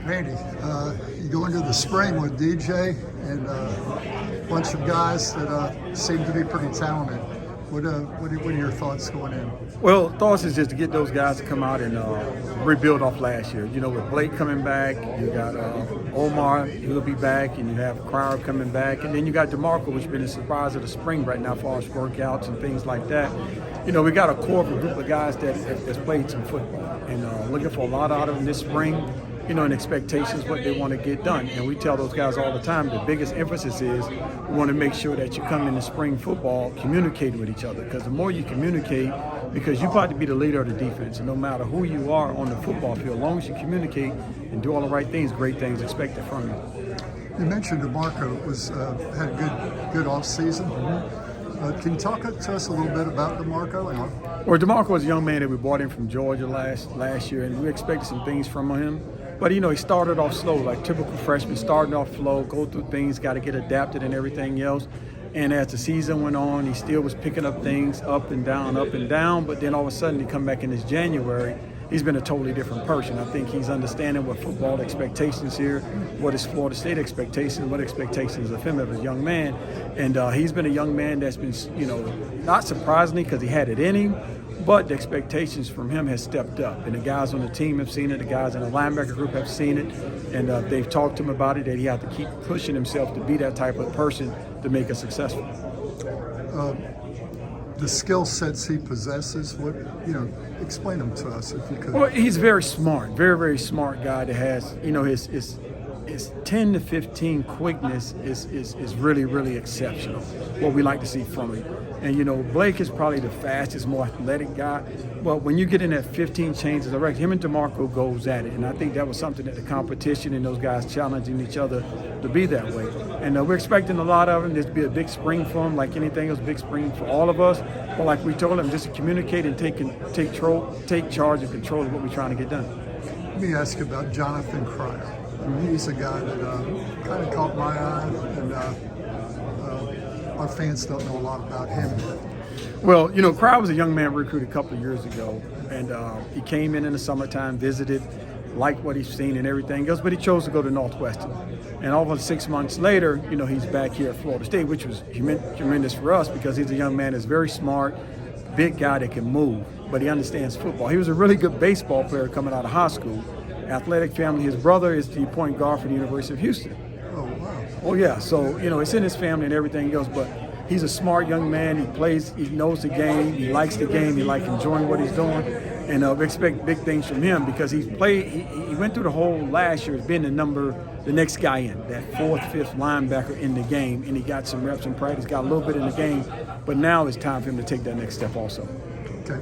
Randy, you go into the spring with DJ and a bunch of guys that seem to be pretty talented. What are your thoughts going in? Well, thoughts is just to get those guys to come out and rebuild off last year. You know, with Blake coming back, you got Omar, he'll be back, and you have Crowder coming back, and then you got DeMarco, which has been a surprise of the spring right now as far as workouts and things like that. You know, we got a core of a group of guys that has played some football and looking for a lot out of them this spring. You know, and expectations, what they want to get done. And we tell those guys all the time, the biggest emphasis is we want to make sure that you come into spring football communicating with each other. Because the more you communicate, because you're about to be the leader of the defense, and no matter who you are on the football field, as long as you communicate and do all the right things, great things expected from you. You mentioned DeMarco had a good off season. Can you talk to us a little bit about DeMarco? Well, DeMarco was a young man that we brought in from Georgia last year, and we expected some things from him. But, you know, he started off slow, like typical freshman, starting off slow, go through things, got to get adapted and everything else. And as the season went on, he still was picking up things up and down. But then all of a sudden, he come back in this January, he's been a totally different person. I think he's understanding what football expectations here, what is Florida State expectations, what expectations of him as a young man. And he's been a young man that's been, you know, not surprisingly because he had it in him, but the expectations from him has stepped up. And the guys on the team have seen it, the guys in the linebacker group have seen it, and they've talked to him about it, that he had to keep pushing himself to be that type of person to make us successful. The skill sets he possesses, explain them to us if you could. Well, he's very smart, very, very smart guy that has, you know, his 10 to 15 quickness is really, really exceptional, what we like to see from him. And, you know, Blake is probably the fastest, more athletic guy. But when you get in that 15 changes of direction, him and DeMarco goes at it. And I think that was something that the competition and those guys challenging each other to be that way. And we're expecting a lot of them. There's be a big spring for them, like anything else, big spring for all of us. But like we told them, just to communicate and take charge and control of what we're trying to get done. Let me ask you about Jonathan Cryer. He's a guy that kind of caught my eye, and our fans don't know a lot about him yet. Well, you know, Crowder was a young man recruited a couple of years ago, and he came in the summertime, visited, liked what he's seen and everything else, but he chose to go to Northwestern. And over 6 months later, you know, he's back here at Florida State, which was tremendous for us because he's a young man that's very smart, big guy that can move, but he understands football. He was a really good baseball player coming out of high school. Athletic family. His brother is the point guard for the University of Houston. Oh, wow. Oh, yeah. So, you know, it's in his family and everything else, but he's a smart young man. He plays, he knows the game, he likes the game, he likes enjoying what he's doing, and we expect big things from him because he went through the whole last year as being the next guy in, that fourth, fifth linebacker in the game, and he got some reps in practice, got a little bit in the game, but now it's time for him to take that next step also. Okay.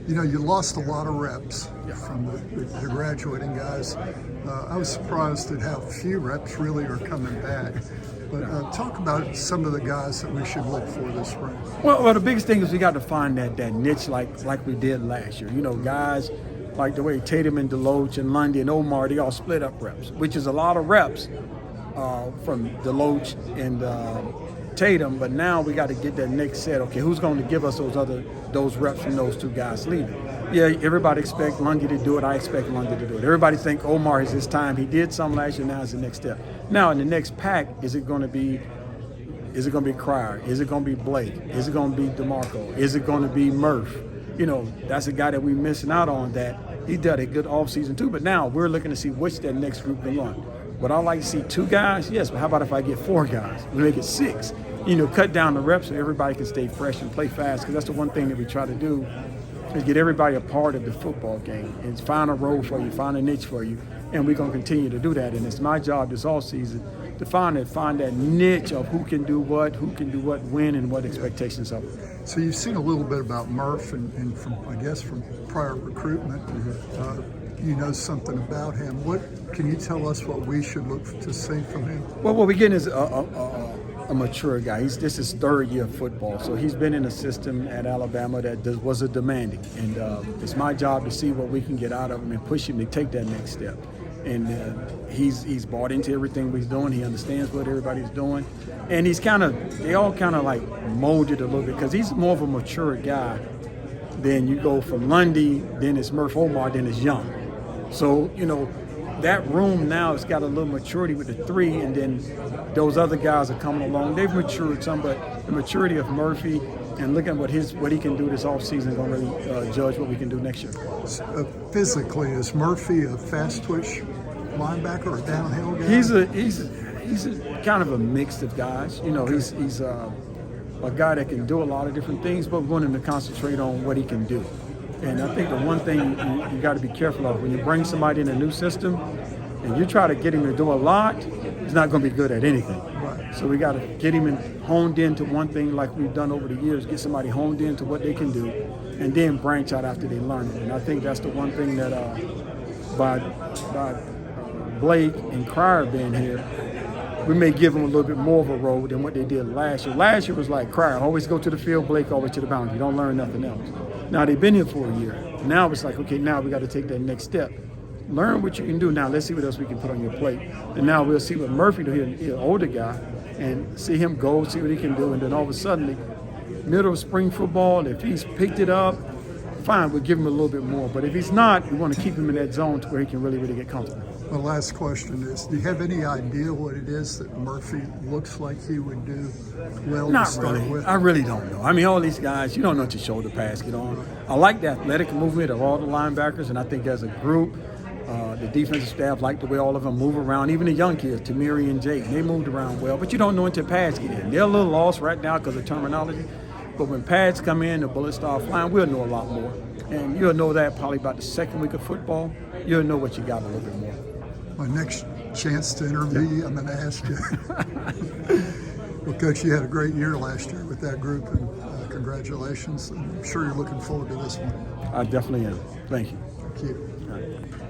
You know, you lost a lot of reps from the graduating guys. I was surprised at how few reps really are coming back. But talk about some of the guys that we should look for this spring. Well, the biggest thing is we got to find that niche like we did last year. You know, guys like the way Tatum and Deloach and Lundy and Omar, they all split up reps, which is a lot of reps from Deloach and Tatum, but now we got to get that next set. Okay, who's going to give us those reps from those two guys leaving? Yeah, everybody expect Lundy to do it. I expect Lundy to do it. Everybody think Omar is his time. He did some last year. Now is the next step. Now in the next pack, is it going to be Cryer? Is it going to be Blake? Is it going to be DeMarco? Is it going to be Murph? You know, that's a guy that we're missing out on. That he did a good offseason too. But now we're looking to see which that next group can run. Would I like to see 2 guys? Yes, but how about if I get 4 guys? We make it 6. You know, cut down the reps so everybody can stay fresh and play fast, because that's the one thing that we try to do is get everybody a part of the football game and find a role for you, find a niche for you, and we're going to continue to do that. And it's my job this offseason to find that niche of who can do what, when, and what expectations of it. So you've seen a little bit about Murph and from prior recruitment. You know something about him. What can you tell us what we should look to see from him? Well, what we're getting is a mature guy. This is 3rd year of football, so he's been in a system at Alabama that was a demanding, and it's my job to see what we can get out of him and push him to take that next step. And he's bought into everything we're doing. He understands what everybody's doing, and they all kind of like molded a little bit because he's more of a mature guy. Then you go from Lundy, then it's Murph, Omar, then it's Young. So, you know, that room now has got a little maturity with the 3, and then those other guys are coming along. They've matured some, but the maturity of Murphy and looking at what he can do this offseason is going to really judge what we can do next year. Physically, is Murphy a fast twitch linebacker or a downhill guy? He's a kind of a mix of guys. You know, he's a guy that can do a lot of different things, but we want him to concentrate on what he can do. And I think the one thing you got to be careful of when you bring somebody in a new system and you try to get him to do a lot, he's not going to be good at anything. Right. So we got to get him honed into one thing like we've done over the years, get somebody honed into what they can do, and then branch out after they learn it. And I think that's the one thing that by Blake and Cryer being here, we may give them a little bit more of a role than what they did last year. Last year was like Cryer, always go to the field, Blake always to the boundary. You don't learn nothing else. Now they've been here for a year. Now it's like, okay, now we got to take that next step. Learn what you can do. Now let's see what else we can put on your plate. And now we'll see what Murphy do. He's an older guy, and see him go, see what he can do. And then all of a sudden, middle of spring football, if he's picked it up, fine, we'll give him a little bit more. But if he's not, we want to keep him in that zone to where he can really, really get comfortable. The last question is, do you have any idea what it is that Murphy looks like he would do well Not to start really. with? I really don't know. I mean, all these guys, you don't know what your shoulder pass get on. I like the athletic movement of all the linebackers, and I think as a group, the defensive staff like the way all of them move around. Even the young kids, Tamiri and Jake, they moved around well, but you don't know until pads get in. They're a little lost right now because of terminology, but when pads come in, the bullets start flying, we'll know a lot more. And you'll know that probably about the second week of football. You'll know what you got a little bit more. My next chance to interview you, I'm going to ask you. Well, Coach, you had a great year last year with that group, and congratulations. I'm sure you're looking forward to this one. I definitely am. Thank you. Thank you. All right.